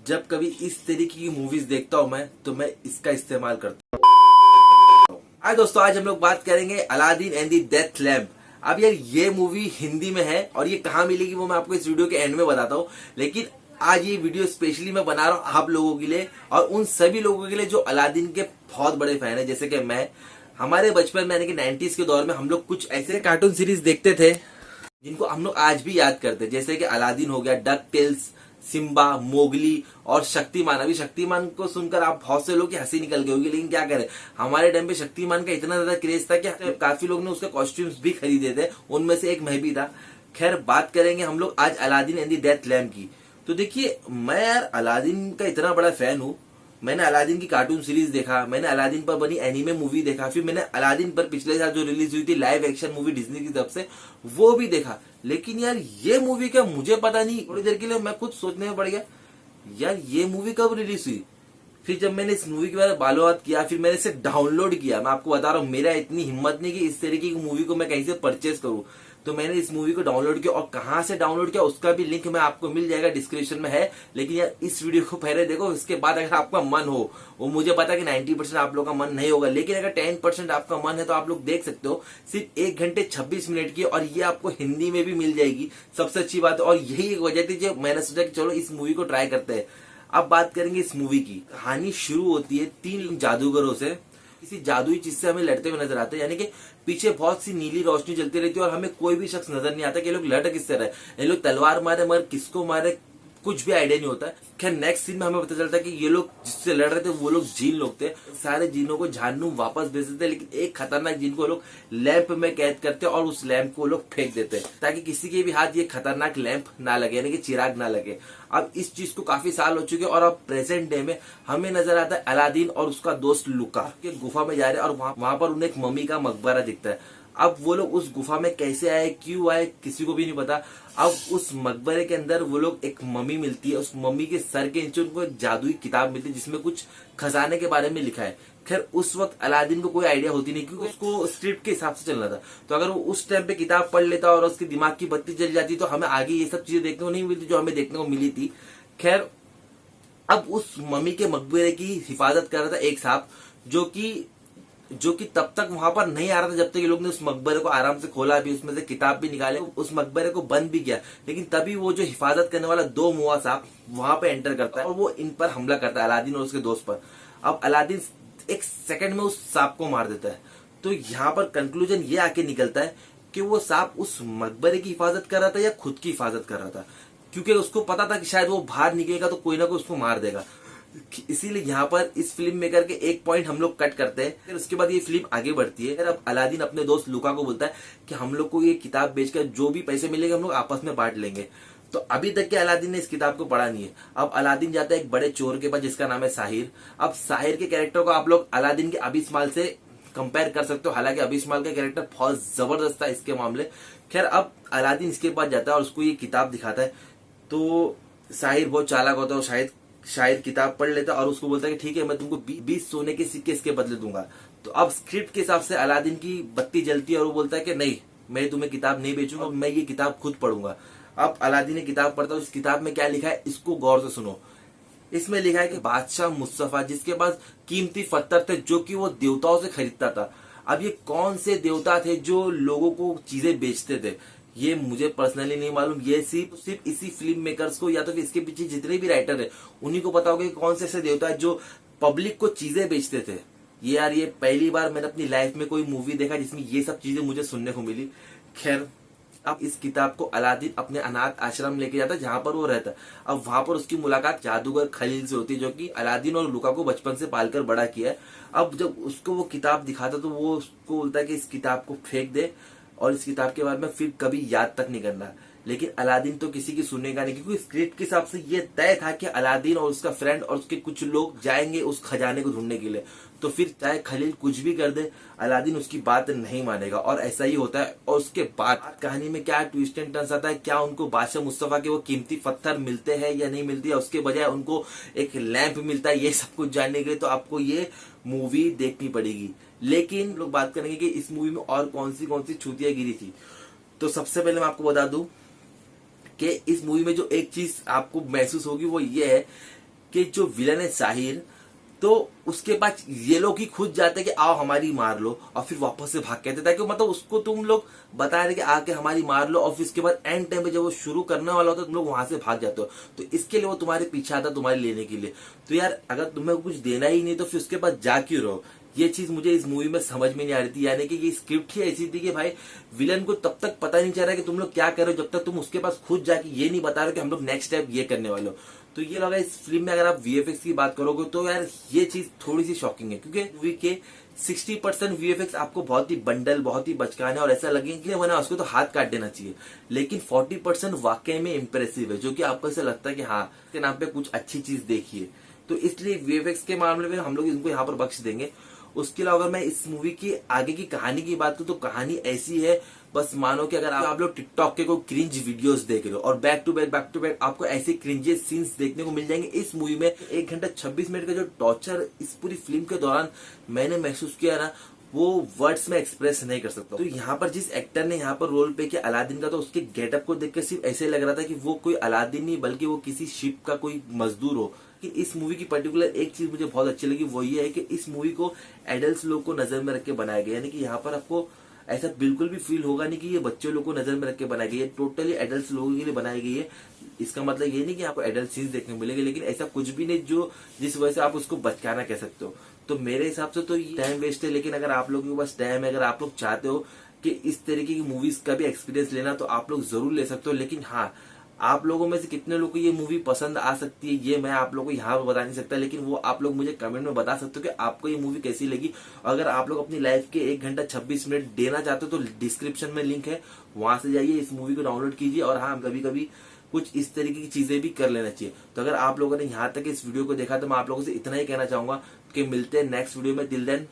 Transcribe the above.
जब कभी इस तरीके की मूवीज देखता हूँ मैं, तो मैं इसका इस्तेमाल करता हूँ। आज दोस्तों, आज हम लोग बात करेंगे Aladdin and the death lamp. अब यार ये मूवी हिंदी में है और ये कहाँ मिलेगी वो मैं आपको इस वीडियो के एंड में बताता हूँ। लेकिन आज ये वीडियो स्पेशली मैं बना रहा हूँ आप लोगों के लिए और उन सभी लोगों के लिए जो अलादीन के बहुत बड़े फैन है, जैसे कि मैं। हमारे बचपन में यानी कि 90s के दौर में हम लोग कुछ ऐसे कार्टून सीरीज देखते थे जिनको हम लोग आज भी याद करते हैं, जैसे कि अलादीन हो गया, डक टेल्स, सिम्बा, मोगली और शक्तिमान। अभी शक्तिमान को सुनकर आप बहुत से लोग की हंसी निकल गई होगी, लेकिन क्या करें, हमारे टाइम पे शक्तिमान का इतना ज्यादा क्रेज था कि काफी लोग ने उसके कॉस्ट्यूम्स भी खरीदे थे, उनमें से एक मैं भी था। खैर, बात करेंगे हम लोग आज Aladdin and the death lamp की। तो देखिए, मैं यार अलादीन का इतना बड़ा फैन हूँ। मैंने अलादीन की कार्टून सीरीज देखा, मैंने अलादीन पर बनी एनीमे मूवी देखा, फिर मैंने अलादीन पर पिछले साल जो रिलीज हुई थी लाइव एक्शन मूवी डिज्नी की तरफ से, वो भी देखा। लेकिन यार ये मूवी क्या, मुझे पता नहीं, थोड़ी देर के लिए मैं खुद सोचने में पड़ गया, यार ये मूवी कब रिलीज हुई। फिर जब मैंने इस मूवी के बारे में बालोबात किया, फिर मैंने इसे डाउनलोड किया। मैं आपको बता रहा हूँ, मेरा इतनी हिम्मत नहीं कि इस तरीके की मूवी को मैं कहीं से परचेज करूँ। तो मैंने इस मूवी को डाउनलोड किया और कहाँ से डाउनलोड किया उसका भी लिंक मैं आपको मिल जाएगा, डिस्क्रिप्शन में है। लेकिन यार इस वीडियो को पहले देखो, इसके बाद अगर आपका मन हो, वो मुझे पता है कि 90% आप लोग का मन नहीं होगा, लेकिन अगर 10% आपका मन है तो आप लोग देख सकते हो। सिर्फ 1 घंटे 26 मिनट की, और ये आपको हिंदी में भी मिल जाएगी, सबसे अच्छी बात है। और यही एक वजह थी जो मैंने सोचा कि चलो इस मूवी को ट्राई करते हैं। अब बात करेंगे इस मूवी की। कहानी शुरू होती है 3 जादूगरों से, किसी जादुई चीज से हमें लड़ते हुए नजर आते हैं, यानी कि पीछे बहुत सी नीली रोशनी जलती रहती है और हमें कोई भी शख्स नजर नहीं आता कि ये लोग लड़ किससे रहे। ये लोग तलवार मारे मगर किसको मारे कुछ भी आइडिया नहीं होता है। खैर, नेक्स्ट सीन में हमें पता चलता है कि ये लोग जिससे लड़ रहे थे वो लोग जीन लोग थे। सारे जीनों को जानू वापस भेज देते, लेकिन एक खतरनाक जीन को लोग लैंप में कैद करते और उस लैंप को लोग फेंक देते ताकि किसी के भी हाथ ये खतरनाक लैंप ना लगे, यानी कि चिराग ना लगे। अब इस चीज को काफी साल हो चुके और अब प्रेजेंट डे में हमें नजर आता है अलादीन और उसका दोस्त लुका के गुफा में जा रहे हैं और वहां पर उन्हें एक मम्मी का मकबरा दिखता है। अब वो लोग उस गुफा में कैसे आए, क्यों आए, किसी को भी नहीं पता। अब उस मकबरे के अंदर वो लोग, एक मम्मी मिलती है, उस मम्मी के सर के नीचे उनको एक जादुई किताब मिलती है जिसमें कुछ खजाने के बारे में लिखा है। खैर, उस वक्त अलादीन को कोई आइडिया होती नहीं क्योंकि उसको स्क्रिप्ट के हिसाब से चलना था। तो अगर वो उस टाइम पे किताब पढ़ लेता और उसके दिमाग की बत्ती जल जाती तो हमें आगे ये सब चीजें देखने को नहीं मिलती जो हमें देखने को मिली थी। खैर, अब उस मम्मी के मकबरे की हिफाजत कर रहा था एक सांप, जो कि तब तक वहां पर नहीं आ रहा था जब तक ये लोग ने उस मकबरे को आराम से खोला भी, उसमें से किताब भी निकाले, उस मकबरे को बंद भी किया। लेकिन तभी वो जो हिफाजत करने वाला 2 मुआ सांप वहां पे एंटर करता है और वो इन पर हमला करता है, अलादीन और उसके दोस्त पर। अब अलादीन 1 सेकंड में उस सांप को मार देता है। तो यहाँ पर कंक्लूजन ये आके निकलता है कि वो सांप उस मकबरे की हिफाजत कर रहा था या खुद की हिफाजत कर रहा था, क्योंकि उसको पता था कि शायद वो बाहर निकलेगा तो कोई ना कोई उसको मार देगा। इसीलिए यहाँ पर इस फिल्म मेकर के एक पॉइंट हम लोग कट करते हैं। फिर उसके बाद ये फिल्म आगे बढ़ती है। फिर अब अलादीन अपने दोस्त लुका को बोलता है कि हम लोग को ये किताब बेचकर जो भी पैसे मिलेंगे हम लोग आपस में बांट लेंगे। तो अभी तक के अलादीन ने इस किताब को पढ़ा नहीं है। अब अलादीन जाता है एक बड़े चोर के पास जिसका नाम है साहिर। अब साहिर के कैरेक्टर को आप लोग अलादीन के अबिस्माल से कंपेयर कर सकते हो, हालांकि अबिस्माल का कैरेक्टर बहुत जबरदस्त था इसके मामले। खैर, अब अलादीन इसके पास जाता है और उसको ये किताब दिखाता है। तो साहिर बहुत चालाक होता है, शायद किताब पढ़ लेता और उसको बोलता है कि ठीक है, मैं तुमको 20 सोने के सिक्के इसके बदले दूंगा। तो अब स्क्रिप्ट के हिसाब से अलादीन की बत्ती जलती है और वो बोलता है कि नहीं, मैं तुम्हें किताब नहीं बेचूंगा, मैं ये किताब खुद पढ़ूंगा। अब अलादीन ने किताब पढ़ता है, उस किताब में क्या लिखा है इसको गौर से सुनो। इसमें लिखा है कि बादशाह मुस्तफा जिसके पास कीमती पत्थर थे जो कि वो देवताओं से खरीदता था। अब ये कौन से देवता थे जो लोगों को चीजें बेचते थे, ये मुझे पर्सनली नहीं मालूम। ये सिर्फ इसी फिल्म मेकर्स को या तो फिर इसके पीछे जितने भी राइटर है उन्हीं को पता होगा कि कौन से ऐसे देवता है जो पब्लिक को चीजें बेचते थे। ये यार, ये पहली बार मैंने अपनी लाइफ में कोई मूवी देखा जिसमें ये सब चीजें मुझे सुनने को मिली। खैर, अब इस किताब को अलादीन अपने अनाथ आश्रम लेके जाता है जहां पर वो रहता है। अब वहां पर उसकी मुलाकात जादूगर खलील से होती है जो कि अलादीन और लुका को बचपन से पालकर बड़ा किया है। अब जब उसको वो किताब दिखाता तो वो उसको बोलता है कि इस किताब को फेंक दे और इस किताब के बारे में फिर कभी याद तक नहीं करना। लेकिन अलादीन तो किसी की सुनेगा नहीं, क्योंकि स्क्रिप्ट के हिसाब से ये तय था कि अलादीन और उसका फ्रेंड और उसके कुछ लोग जाएंगे उस खजाने को ढूंढने के लिए। तो फिर चाहे खलील कुछ भी कर दे, अलादीन उसकी बात नहीं मानेगा और ऐसा ही होता है। और उसके बाद कहानी में क्या ट्विस्ट एंड टर्न्स आता है, क्या उनको बादशाह मुस्तफा के वो कीमती पत्थर मिलते हैं या नहीं मिलती है, उसके बजाय उनको एक लैंप मिलता है, ये सब कुछ जानने के लिए तो आपको ये मूवी देखनी पड़ेगी। लेकिन लोग बात करेंगे कि इस मूवी में और कौन सी छूतियां गिरी थी। तो सबसे पहले मैं आपको बता दूं कि इस मूवी में जो एक चीज आपको महसूस होगी वो ये है कि जो विलन है साहिर, तो उसके पास ये लोग ही खुद जाते कि आओ हमारी मार लो, और फिर वापस से भाग के आते, ताकि मतलब उसको तुम लोग बता रहे कि आके हमारी मार लो, और फिर इसके बाद एंड टाइम पे जब वो शुरू करने वाला होता है तुम लोग वहां से भाग जाते हो। तो इसके लिए वो तुम्हारे पीछे आता, तुम्हारे लेने के लिए। तो यार अगर तुम्हें कुछ देना ही नहीं तो फिर उसके बाद जा क्यों रहो? ये चीज मुझे इस मूवी में समझ में नहीं आ रही थी। यानी कि ये स्क्रिप्ट ही ऐसी थी कि भाई विलन को तब तक पता नहीं चल रहा कि तुम लोग क्या कर रहे हो, जब तक तुम उसके पास खुद जाके ये नहीं बता रहे कि हम लोग नेक्स्ट स्टेप ये करने वाले हो। तो ये लगा इस फिल्म में अगर आप वीएफएक्स की बात करोगे तो यार ये चीज थोड़ी सी शॉकिंग है, क्योंकि मूवी के 60% वीएफएक्स आपको बहुत ही बंडल, बहुत ही बचकाने और ऐसा लगे कि बना उसको तो हाथ काट देना चाहिए, लेकिन 40% वाकई में इंप्रेसिव है, जो कि आपको ऐसा लगता है कि हाँ इसके नाम पे कुछ अच्छी चीज देखिए। तो इसलिए वीएफएक्स के मामले में हम लोग इनको यहाँ पर बख्श देंगे। उसके अलावा अगर मैं इस मूवी की आगे की कहानी की बात करूं तो कहानी ऐसी है, बस मानो कि अगर आप लोग टिकटॉक के कोई क्रिंज वीडियोस देख रहे हो और बैक टू बैक आपको ऐसे क्रिंजेस सीन्स देखने को मिल जाएंगे इस मूवी में। 1 घंटा 26 मिनट का जो टॉर्चर इस पूरी फिल्म के दौरान मैंने महसूस किया ना, वो वर्ड्स में एक्सप्रेस नहीं कर सकता। तो यहाँ पर जिस एक्टर ने यहाँ पर रोल पे किया अलादीन का, तो उसके गेटअप को देखकर सिर्फ ऐसे लग रहा था कि वो कोई अलादीन नहीं बल्कि वो किसी शिप का कोई मजदूर हो। कि इस मूवी की पर्टिकुलर एक चीज मुझे बहुत अच्छी लगी, वो ये है कि इस मूवी को एडल्ट लोग को नजर में रख के बनाया गया। यानी कि यहाँ पर आपको ऐसा बिल्कुल भी फील होगा नहीं कि ये बच्चों लोग को नजर में रख के बनाई गई है, टोटली एडल्ट लोगों के लिए बनाई गई है। इसका मतलब ये नहीं कि आपको एडल्ट सीन्स देखने को मिलेंगे, लेकिन ऐसा कुछ भी नहीं जो जिस वजह से आप उसको बचकाना कह सकते हो। तो मेरे हिसाब से तो ये टाइम वेस्ट है, लेकिन अगर आप लोगों के पास टाइम है, अगर आप लोग चाहते हो कि इस तरीके की मूवीज का भी एक्सपीरियंस लेना, तो आप लोग जरूर ले सकते हो। लेकिन हाँ, आप लोगों में से कितने लोगों को ये मूवी पसंद आ सकती है ये मैं आप लोगों को यहाँ पर बता नहीं सकता, लेकिन वो आप लोग मुझे कमेंट में बता सकते हो कि आपको ये मूवी कैसी लगी। अगर आप लोग अपनी लाइफ के 1 घंटा 26 मिनट देना चाहते हो तो डिस्क्रिप्शन में लिंक है, वहां से जाइए, इस मूवी को डाउनलोड कीजिए। और हाँ, कभी कभी कुछ इस तरीके की चीजें भी कर लेना चाहिए। तो अगर आप लोगों ने यहाँ तक इस वीडियो को देखा तो मैं आप लोगों से इतना ही कहना चाहूंगा कि मिलते हैं नेक्स्ट वीडियो में। Till then